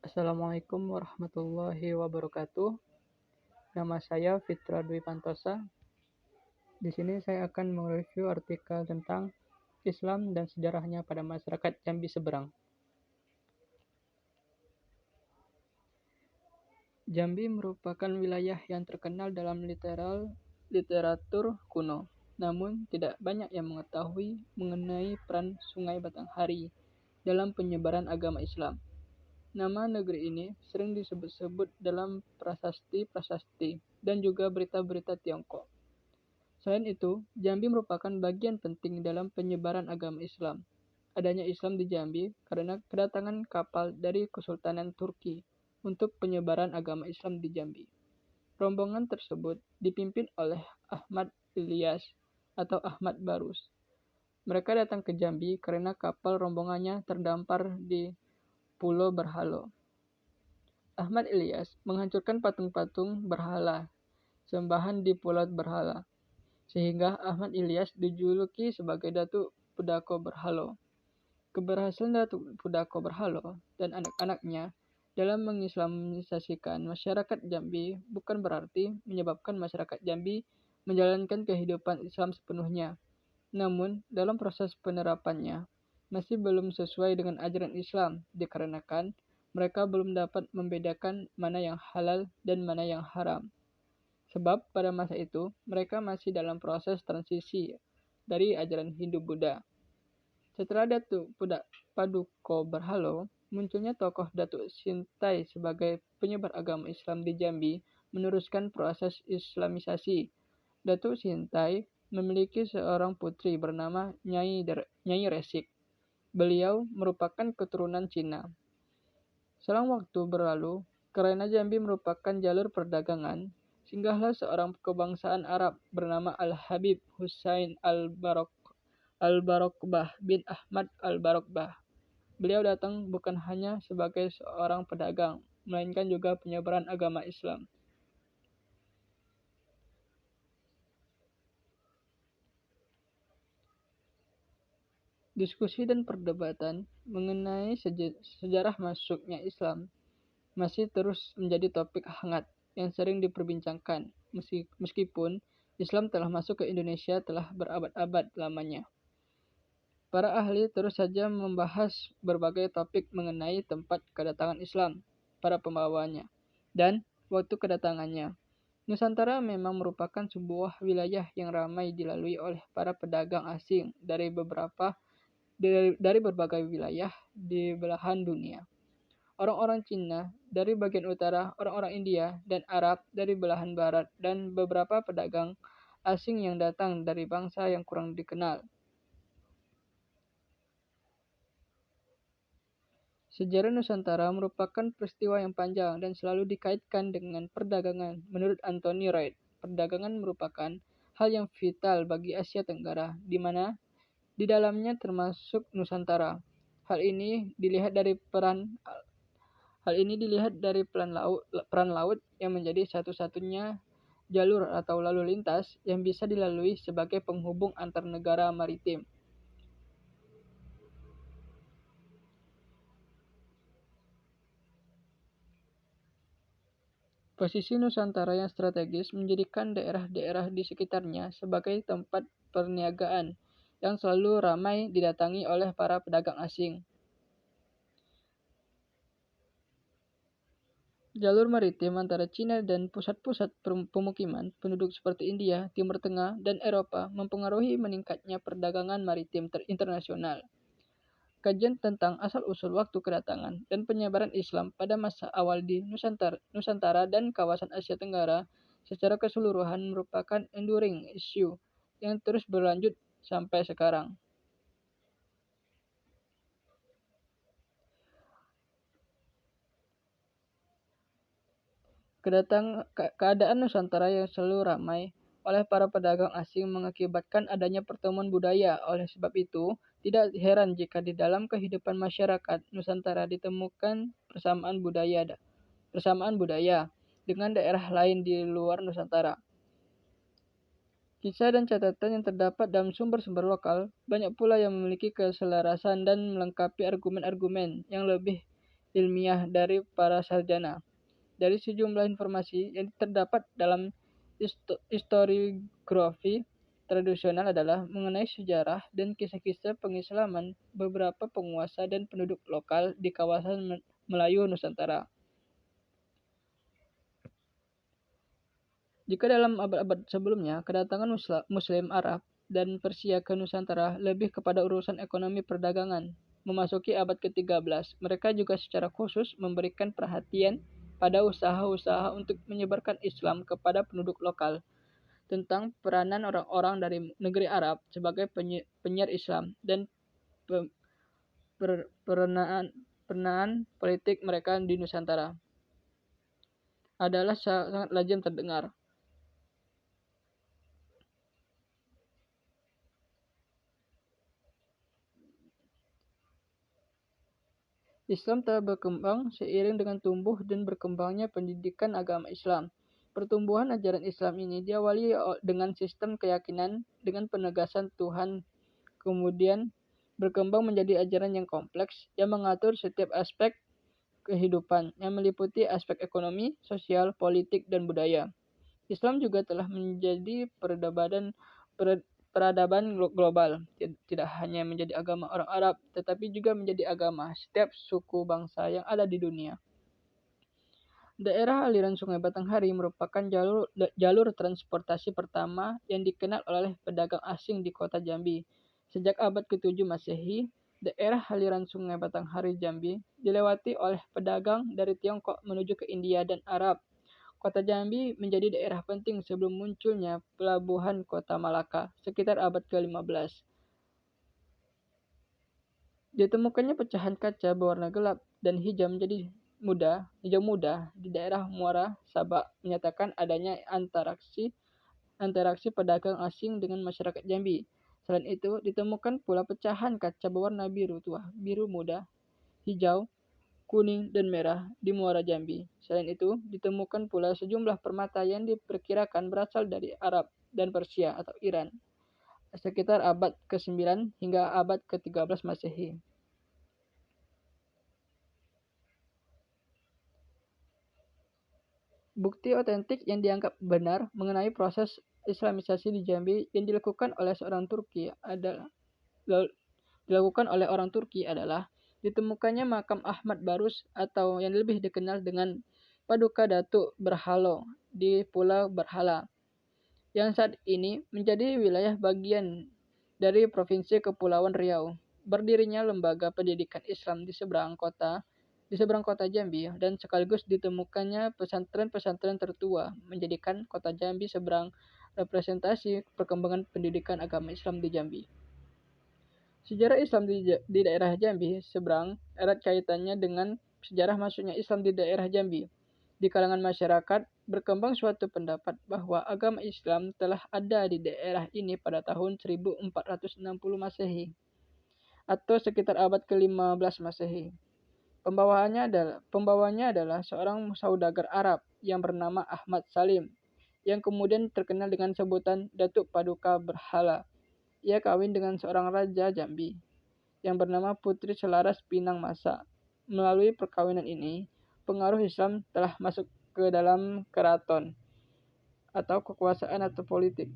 Assalamualaikum warahmatullahi wabarakatuh. Nama saya Fitra Dwi Pantosa. Di sini saya akan mereview artikel tentang Islam dan sejarahnya pada masyarakat Jambi Seberang. Jambi merupakan wilayah yang terkenal dalam literatur kuno. Namun, tidak banyak yang mengetahui mengenai peran Sungai Batanghari dalam penyebaran agama Islam. Nama negeri ini sering disebut-sebut dalam prasasti-prasasti dan juga berita-berita Tiongkok. Selain itu, Jambi merupakan bagian penting dalam penyebaran agama Islam. Adanya Islam di Jambi karena kedatangan kapal dari Kesultanan Turki untuk penyebaran agama Islam di Jambi. Rombongan tersebut dipimpin oleh Ahmad Ilyas atau Ahmad Barus. Mereka datang ke Jambi karena kapal rombongannya terdampar di Pulau Berhalo. Ahmad Ilyas menghancurkan patung-patung berhala sembahan di Pulau Berhala, sehingga Ahmad Ilyas dijuluki sebagai Datuk Pudako Berhalo. Keberhasilan Datuk Pudako Berhalo dan anak-anaknya dalam mengislamisasikan masyarakat Jambi bukan berarti menyebabkan masyarakat Jambi menjalankan kehidupan Islam sepenuhnya. Namun, dalam proses penerapannya, masih belum sesuai dengan ajaran Islam, dikarenakan mereka belum dapat membedakan mana yang halal dan mana yang haram. Sebab pada masa itu, mereka masih dalam proses transisi dari ajaran Hindu-Buddha. Setelah Datuk Paduka Berhalo, munculnya tokoh Datuk Sintai sebagai penyebar agama Islam di Jambi meneruskan proses Islamisasi. Datuk Sintai memiliki seorang putri bernama Nyai Resik. Beliau merupakan keturunan Cina. Selang waktu berlalu, karena Jambi merupakan jalur perdagangan, singgahlah seorang kebangsaan Arab bernama Al-Habib Husain Al-Barokbah bin Ahmad Al-Barokbah. Beliau datang bukan hanya sebagai seorang pedagang, melainkan juga penyebaran agama Islam. Diskusi dan perdebatan mengenai sejarah masuknya Islam masih terus menjadi topik hangat yang sering diperbincangkan, meskipun Islam telah masuk ke Indonesia telah berabad-abad lamanya. Para ahli terus saja membahas berbagai topik mengenai tempat kedatangan Islam, para pembawanya, dan waktu kedatangannya. Nusantara memang merupakan sebuah wilayah yang ramai dilalui oleh para pedagang asing dari berbagai wilayah di belahan dunia. Orang-orang Cina dari bagian utara, orang-orang India, dan Arab dari belahan barat, dan beberapa pedagang asing yang datang dari bangsa yang kurang dikenal. Sejarah Nusantara merupakan peristiwa yang panjang dan selalu dikaitkan dengan perdagangan. Menurut Anthony Wright, perdagangan merupakan hal yang vital bagi Asia Tenggara, di mana di dalamnya termasuk Nusantara. Hal ini dilihat dari peran laut yang menjadi satu-satunya jalur atau lalu lintas yang bisa dilalui sebagai penghubung antar negara maritim. Posisi Nusantara yang strategis menjadikan daerah-daerah di sekitarnya sebagai tempat perniagaan yang selalu ramai didatangi oleh para pedagang asing. Jalur maritim antara Cina dan pusat-pusat pemukiman penduduk seperti India, Timur Tengah, dan Eropa mempengaruhi meningkatnya perdagangan maritim internasional. Kajian tentang asal-usul waktu kedatangan dan penyebaran Islam pada masa awal di Nusantara dan kawasan Asia Tenggara secara keseluruhan merupakan enduring issue yang terus berlanjut sampai sekarang. Keadaan Nusantara yang selalu ramai oleh para pedagang asing mengakibatkan adanya pertemuan budaya. Oleh sebab itu, tidak heran jika di dalam kehidupan masyarakat Nusantara ditemukan persamaan budaya dengan daerah lain di luar Nusantara. Kisah dan catatan yang terdapat dalam sumber-sumber lokal banyak pula yang memiliki keselarasan dan melengkapi argumen-argumen yang lebih ilmiah dari para sarjana. Dari sejumlah informasi yang terdapat dalam historiografi tradisional adalah mengenai sejarah dan kisah-kisah pengislaman beberapa penguasa dan penduduk lokal di kawasan Melayu Nusantara. Jika dalam abad-abad sebelumnya, kedatangan Muslim Arab dan Persia ke Nusantara lebih kepada urusan ekonomi perdagangan. Memasuki abad ke-13, mereka juga secara khusus memberikan perhatian pada usaha-usaha untuk menyebarkan Islam kepada penduduk lokal, tentang peranan orang-orang dari negeri Arab sebagai penyiar Islam dan peranaan politik mereka di Nusantara adalah sangat lazim terdengar. Islam telah berkembang seiring dengan tumbuh dan berkembangnya pendidikan agama Islam. Pertumbuhan ajaran Islam ini diawali dengan sistem keyakinan dengan penegasan Tuhan, kemudian berkembang menjadi ajaran yang kompleks yang mengatur setiap aspek kehidupan yang meliputi aspek ekonomi, sosial, politik, dan budaya. Islam juga telah menjadi peradaban global, tidak hanya menjadi agama orang Arab, tetapi juga menjadi agama setiap suku bangsa yang ada di dunia. Daerah aliran Sungai Batanghari merupakan jalur transportasi pertama yang dikenal oleh pedagang asing di kota Jambi. Sejak abad ke-7 Masehi, daerah aliran Sungai Batanghari Jambi dilewati oleh pedagang dari Tiongkok menuju ke India dan Arab. Kota Jambi menjadi daerah penting sebelum munculnya pelabuhan Kota Malaka sekitar abad ke-15. Ditemukannya pecahan kaca berwarna gelap dan hijau muda di daerah Muara Sabak menyatakan adanya interaksi pedagang asing dengan masyarakat Jambi. Selain itu, ditemukan pula pecahan kaca berwarna biru tua, biru muda, hijau, kuning, dan merah di Muara Jambi. Selain itu, ditemukan pula sejumlah permata yang diperkirakan berasal dari Arab dan Persia atau Iran sekitar abad ke-9 hingga abad ke-13 Masehi. Bukti otentik yang dianggap benar mengenai proses Islamisasi di Jambi yang dilakukan oleh orang Turki adalah ditemukannya makam Ahmad Barus atau yang lebih dikenal dengan Paduka Datuk Berhalo di Pulau Berhala, yang saat ini menjadi wilayah bagian dari Provinsi Kepulauan Riau. Berdirinya lembaga pendidikan Islam di seberang kota Jambi dan sekaligus ditemukannya pesantren-pesantren tertua menjadikan kota Jambi seberang representasi perkembangan pendidikan agama Islam di Jambi. Sejarah Islam di daerah Jambi seberang erat kaitannya dengan sejarah masuknya Islam di daerah Jambi. Di kalangan masyarakat, berkembang suatu pendapat bahwa agama Islam telah ada di daerah ini pada tahun 1460 Masehi atau sekitar abad ke-15 Masehi. Pembawanya adalah seorang saudagar Arab yang bernama Ahmad Salim, yang kemudian terkenal dengan sebutan Datuk Paduka Berhala. Ia kawin dengan seorang raja Jambi yang bernama Putri Selaras Pinang Masa. Melalui perkawinan ini, pengaruh Islam telah masuk ke dalam keraton atau kekuasaan atau politik.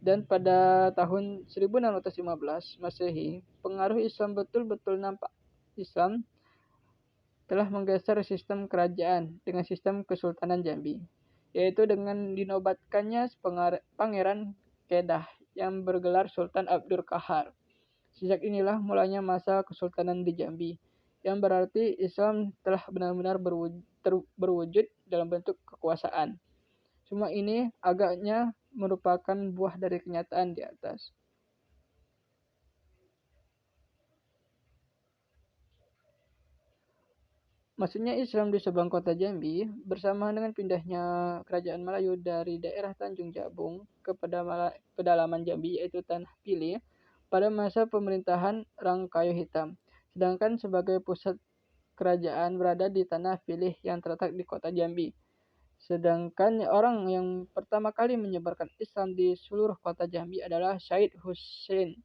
Dan pada tahun 1615 Masehi, pengaruh Islam betul-betul nampak. Islam telah menggeser sistem kerajaan dengan sistem Kesultanan Jambi, yaitu dengan dinobatkannya Pangeran Kedah yang bergelar Sultan Abdul Qahar. Sejak inilah mulanya masa Kesultanan di Jambi, yang berarti Islam telah benar-benar berwujud dalam bentuk kekuasaan. Semua ini agaknya merupakan buah dari kenyataan di atas. Maksudnya Islam di seberang kota Jambi bersamaan dengan pindahnya kerajaan Melayu dari daerah Tanjung Jabung ke pedalaman Jambi yaitu Tanah Pilih pada masa pemerintahan Rangkayo Hitam. Sedangkan sebagai pusat kerajaan berada di Tanah Pilih yang terletak di kota Jambi. Sedangkan orang yang pertama kali menyebarkan Islam di seluruh kota Jambi adalah Syed Hussein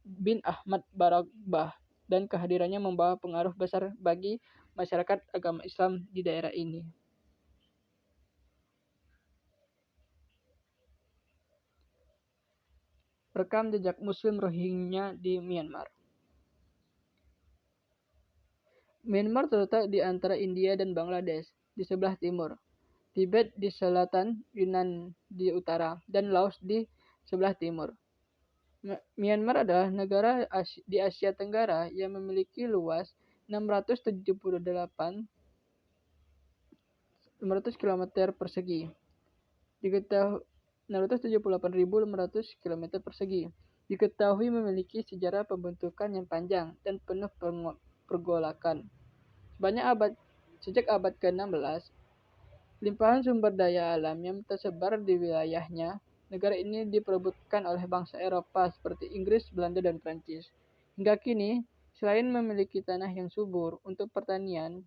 bin Ahmad Baragbah dan kehadirannya membawa pengaruh besar bagi masyarakat agama Islam di daerah ini. Rekam jejak Muslim Rohingya di Myanmar. Myanmar terletak di antara India dan Bangladesh di sebelah timur, Tibet di selatan, Yunnan di utara, dan Laos di sebelah timur. Myanmar adalah negara di Asia Tenggara yang memiliki luas 678 km persegi. Diketahui 678.500 km persegi. Diketahui memiliki sejarah pembentukan yang panjang dan penuh pergolakan. Sejak abad ke-16, limpahan sumber daya alam yang tersebar di wilayahnya, negara ini diperebutkan oleh bangsa Eropa seperti Inggris, Belanda, dan Prancis. Hingga kini, selain memiliki tanah yang subur untuk pertanian,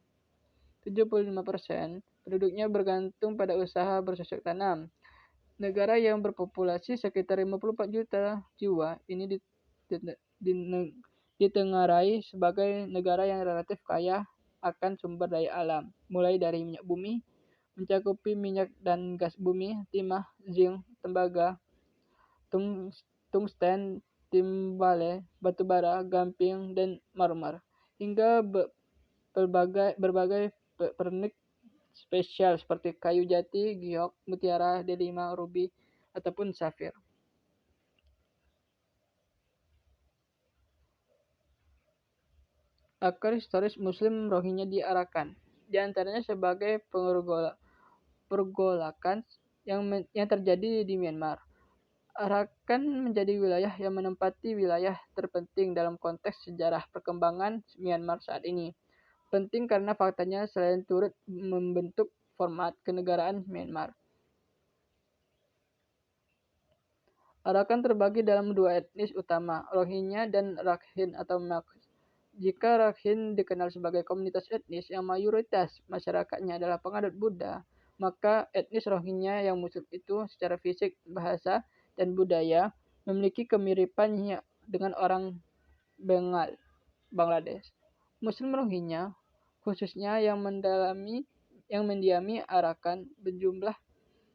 75% penduduknya bergantung pada usaha bercocok tanam. Negara yang berpopulasi sekitar 54 juta jiwa ini ditengarai sebagai negara yang relatif kaya akan sumber daya alam, mulai dari minyak bumi, mencakupi minyak dan gas bumi, timah, zinc, tembaga, tungsten, timbale, batu bara, gamping, dan marmer, hingga berbagai pernik spesial seperti kayu jati, giok, mutiara, delima, ruby, ataupun safir. Akar historis Muslim Rohingya di Arakan, di antaranya sebagai pergolakan yang terjadi di Myanmar. Arakan menjadi wilayah yang menempati wilayah terpenting dalam konteks sejarah perkembangan Myanmar saat ini. Penting karena faktanya selain turut membentuk format kenegaraan Myanmar. Arakan terbagi dalam dua etnis utama, Rohingya dan Rakhine atau Mak. Jika Rakhine dikenal sebagai komunitas etnis yang mayoritas masyarakatnya adalah penganut Buddha, maka etnis Rohingya yang Muslim itu secara fisik, bahasa, dan budaya memiliki kemiripan dengan orang Bengal, Bangladesh. Muslim Rohingya, khususnya yang mendiami Arakan, berjumlah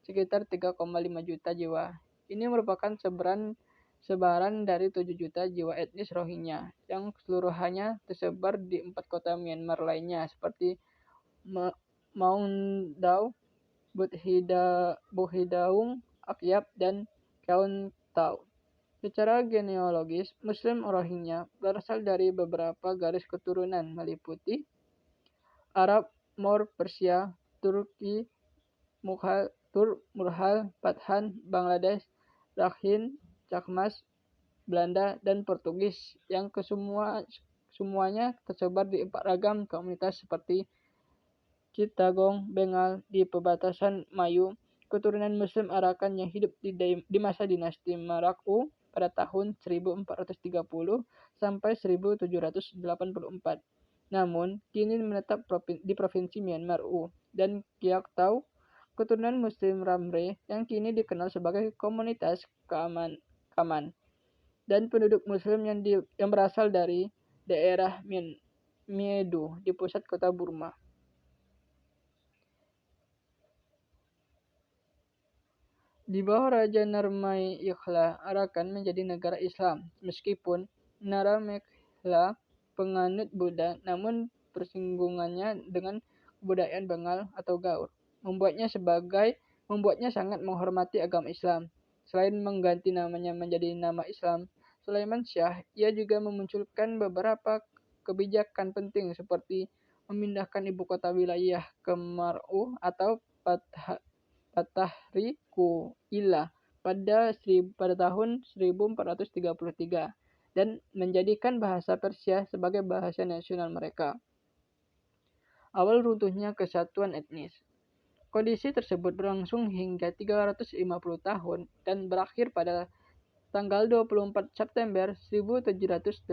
sekitar 3,5 juta jiwa. Ini merupakan sebaran dari 7 juta jiwa etnis Rohingya yang keseluruhannya tersebar di 4 kota Myanmar lainnya seperti Maung Dao, Bukhidaung, Akyab, dan Kaun Tao. Secara genealogis, Muslim Rohingya berasal dari beberapa garis keturunan meliputi Arab, Moor, Persia, Turki, Murhal, Pathan, Bangladesh, Rakhine, Chakmas, Belanda, dan Portugis yang semuanya tersebar di 4 ragam komunitas seperti Chittagong, Bengal di perbatasan Mayu, keturunan Muslim Arakan yang hidup di masa dinasti Marak-U pada tahun 1430 sampai 1784. Namun, kini menetap di provinsi Myanmar U, dan Kiak Tau, keturunan Muslim Ramre yang kini dikenal sebagai komunitas Kaman, dan penduduk Muslim yang berasal dari daerah Myedu di pusat kota Burma. Di bawah Raja Narmai-Yekla, Arakan menjadi negara Islam, meskipun Narmai-Yekla penganut Buddha, namun persinggungannya dengan kebudayaan Bengal atau Gaur membuatnya sangat menghormati agama Islam. Selain mengganti namanya menjadi nama Islam, Sulaiman Shah, ia juga memunculkan beberapa kebijakan penting seperti memindahkan ibu kota wilayah ke Mar'u atau Patahri Kuila pada tahun 1433 dan menjadikan bahasa Persia sebagai bahasa nasional mereka. Awal runtuhnya kesatuan etnis. Kondisi tersebut berlangsung hingga 350 tahun dan berakhir pada tanggal 24 September 1784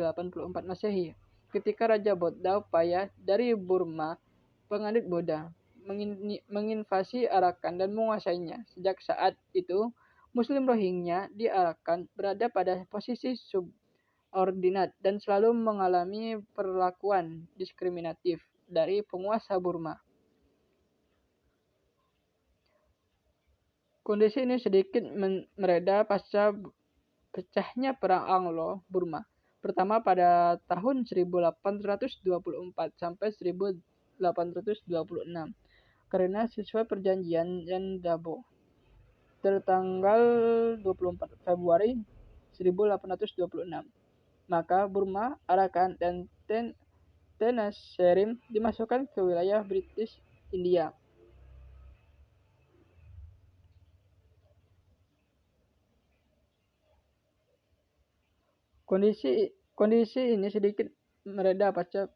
Masehi, ketika Raja Bodda Paya dari Burma, penganut Buddha, menginvasi Arakan dan menguasainya. Sejak saat itu, Muslim Rohingya di Arakan berada pada posisi subordinat dan selalu mengalami perlakuan diskriminatif dari penguasa Burma. Kondisi ini sedikit mereda pasca pecahnya Perang Anglo-Burma pertama pada tahun 1824 sampai 1826 karena sesuai perjanjian Yan-Dabo tertanggal 24 Februari 1826. Maka Burma, Arakan, dan Tenasserim dimasukkan ke wilayah British India. Kondisi ini sedikit mereda pasca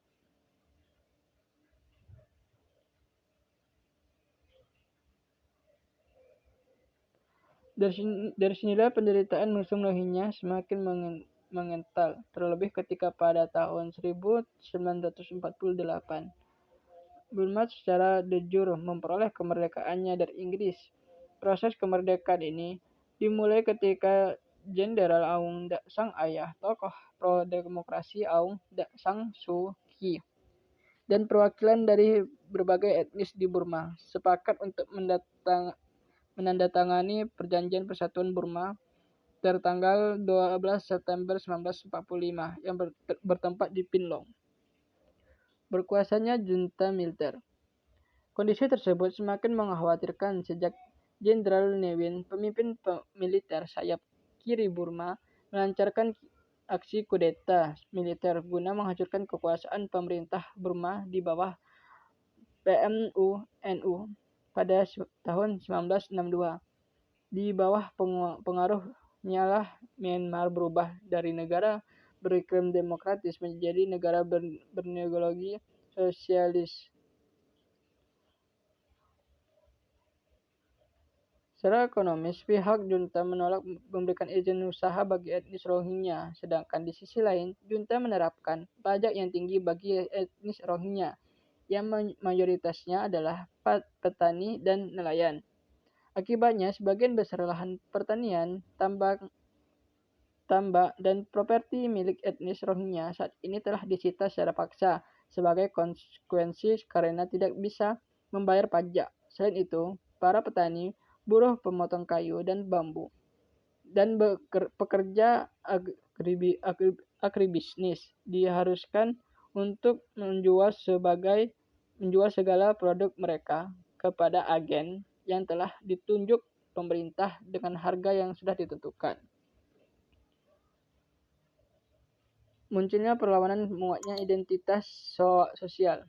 dari sinilah penderitaan musuh Rohingya semakin mengental, terlebih ketika pada tahun 1948 Burma secara de jure memperoleh kemerdekaannya dari Inggris. Proses kemerdekaan ini dimulai ketika Jenderal Aung sang ayah, tokoh pro-demokrasi Aung San Suu Kyi, dan perwakilan dari berbagai etnis di Burma sepakat untuk menandatangani Perjanjian Persatuan Burma tertanggal 12 September 1945 yang bertempat di Pinlong. Berkuasanya junta militer. Kondisi tersebut semakin mengkhawatirkan sejak Jenderal Ne Win, pemimpin militer sayap kiri Burma, melancarkan aksi kudeta militer guna menghancurkan kekuasaan pemerintah Burma di bawah PMUNU pada tahun 1962. Di bawah pengaruhnya lah Myanmar berubah dari negara beriklim demokratis menjadi negara berideologi sosialis. Secara ekonomis, pihak junta menolak memberikan izin usaha bagi etnis Rohingya, sedangkan di sisi lain, junta menerapkan pajak yang tinggi bagi etnis Rohingya, yang mayoritasnya adalah petani dan nelayan. Akibatnya, sebagian besar lahan pertanian, tambak, dan properti milik etnis Rohingya saat ini telah disita secara paksa sebagai konsekuensi karena tidak bisa membayar pajak. Selain itu, para petani, buruh pemotong kayu dan bambu, dan pekerja agribisnis diharuskan untuk menjual segala produk mereka kepada agen yang telah ditunjuk pemerintah dengan harga yang sudah ditentukan. Munculnya perlawanan menguatnya identitas sosial.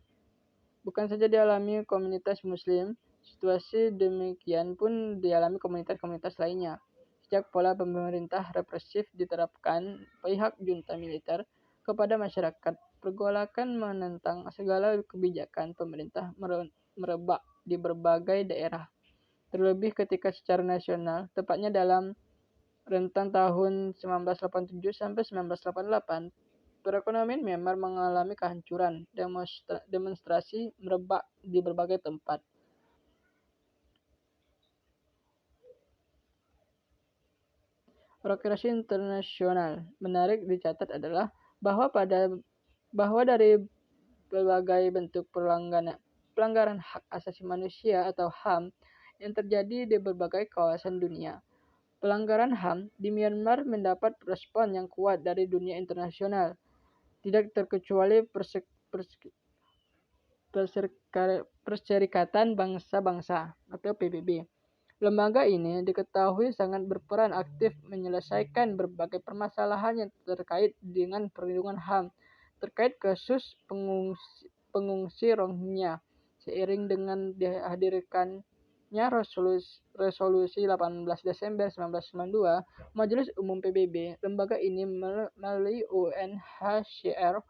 Bukan saja dialami komunitas Muslim, situasi demikian pun dialami komunitas-komunitas lainnya. Sejak pola pemerintah represif diterapkan pihak junta militer kepada masyarakat, pergolakan menentang segala kebijakan pemerintah merebak di berbagai daerah. Terlebih ketika secara nasional, tepatnya dalam rentang tahun 1987 sampai 1988, perekonomian Myanmar mengalami kehancuran, demonstrasi merebak di berbagai tempat. Relasi internasional menarik dicatat adalah bahwa dari berbagai bentuk pelanggaran hak asasi manusia atau HAM yang terjadi di berbagai kawasan dunia. Pelanggaran HAM di Myanmar mendapat respon yang kuat dari dunia internasional, tidak terkecuali Perserikatan Bangsa-Bangsa atau PBB. Lembaga ini diketahui sangat berperan aktif menyelesaikan berbagai permasalahan yang terkait dengan perlindungan HAM terkait kasus pengungsi Rohingya. Seiring dengan dihadirkannya resolusi 18 Desember 1992 Majelis Umum PBB, lembaga ini melalui UNHCR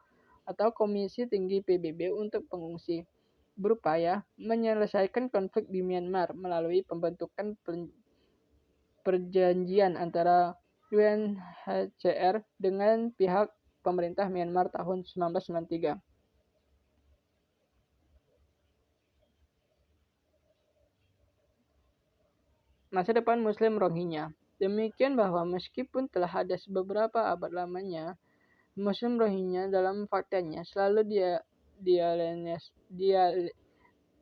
atau Komisi Tinggi PBB untuk Pengungsi berupaya menyelesaikan konflik di Myanmar melalui pembentukan perjanjian antara UNHCR dengan pihak pemerintah Myanmar tahun 1993. Masa depan Muslim Rohingya. Demikian bahwa meskipun telah ada beberapa abad lamanya Muslim Rohingya dalam faktanya selalu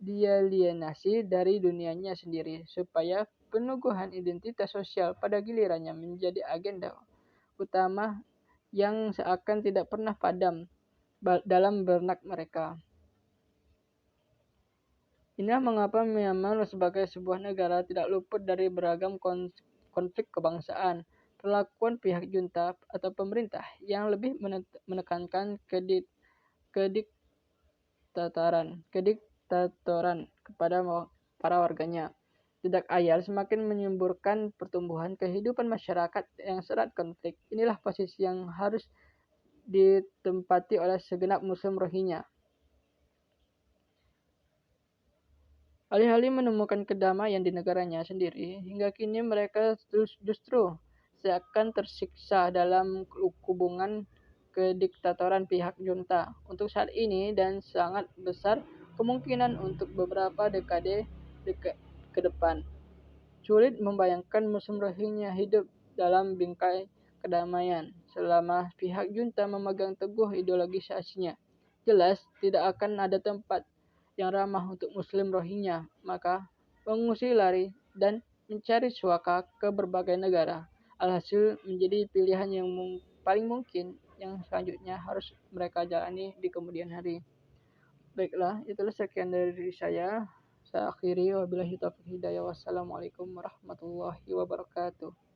dialienasi dari dunianya sendiri, supaya penuguhan identitas sosial pada gilirannya menjadi agenda utama yang seakan tidak pernah padam dalam benak mereka. Inilah mengapa Myanmar sebagai sebuah negara tidak luput dari beragam konflik kebangsaan, perlakuan pihak junta atau pemerintah yang lebih menekankan kediktatoran kepada para warganya. Tidak ayal semakin menyemburkan pertumbuhan kehidupan masyarakat yang syarat konflik. Inilah posisi yang harus ditempati oleh segenap Muslim Rohingya. Alih-alih menemukan kedamaian di negaranya sendiri, hingga kini mereka justru seakan tersiksa dalam hubungan kediktatoran pihak junta untuk saat ini dan sangat besar kemungkinan untuk beberapa dekade ke depan. Sulit membayangkan Muslim Rohingya hidup dalam bingkai kedamaian selama pihak junta memegang teguh ideologisasinya. Jelas tidak akan ada tempat yang ramah untuk Muslim Rohingya, maka mengungsi lari dan mencari suaka ke berbagai negara. Alhasil menjadi pilihan yang paling mungkin yang selanjutnya harus mereka jalani di kemudian hari. Baiklah, itulah sekian dari saya. Saya akhiri wabillahi taufiq hidayah. Wassalamualaikum warahmatullahi wabarakatuh.